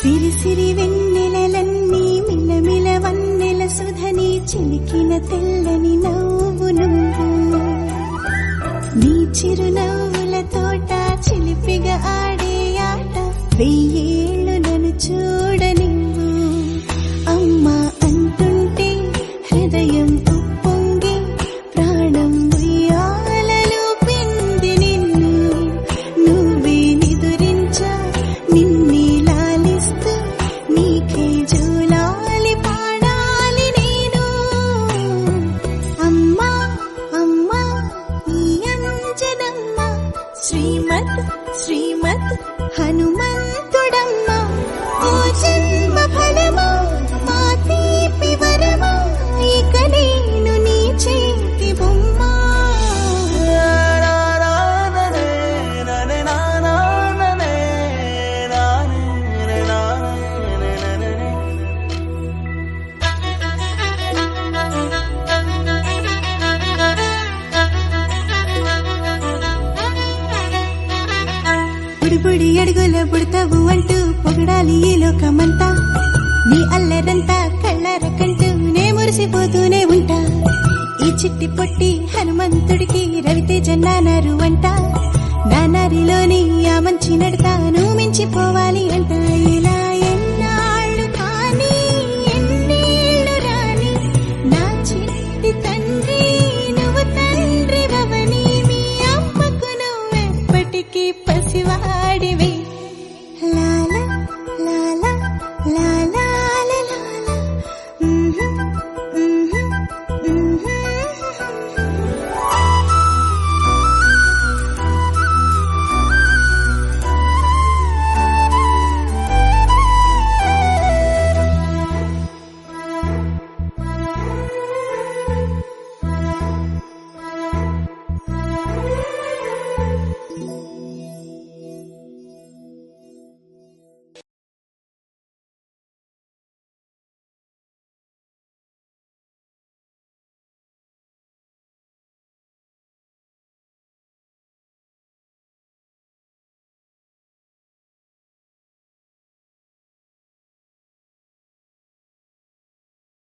సిరి సిరి వెన్నెలలన్నీ మిలమిల వన్నెల సుధని చిలికిన తెల్లని నవ్వు నువ్వు నీ చిరునవ్వుల తోట చిలిపిగా ఆడే ఆట వెయ్యేళ్ళు నన్ను చూడనివ్వు అమ్మా అంటుంటే హృదయం ఉప్పొంగి ప్రాణం ఉయ్యాలలో పిండి నిన్ను నువ్వే నిదురించా నిన్నే లాలిస్తూ నీకే జోలాలి పాడాలి నేను అమ్మా అమ్మా ఈ అంజనమ్మ శ్రీమత్ శ్రీమత్ హనుమంతుడమ్మ ఓ జన్మ ఫలమా మా తీపి వరమా ఇక నేను నీ చేతి బొమ్మ బుడిబుడి అడుగుల బుడతావు అంటూ పొగడాలి ఈ లోకమంతా నీ అల్లరంతా కళ్ళారకంటూ నే మురిసిపోతూనే ఉంటా ఈ చిట్టి పొట్టి హనుమంతుడికి రవితేజ నానారు అంట నానారిలోని ఆ మంచి నడతాను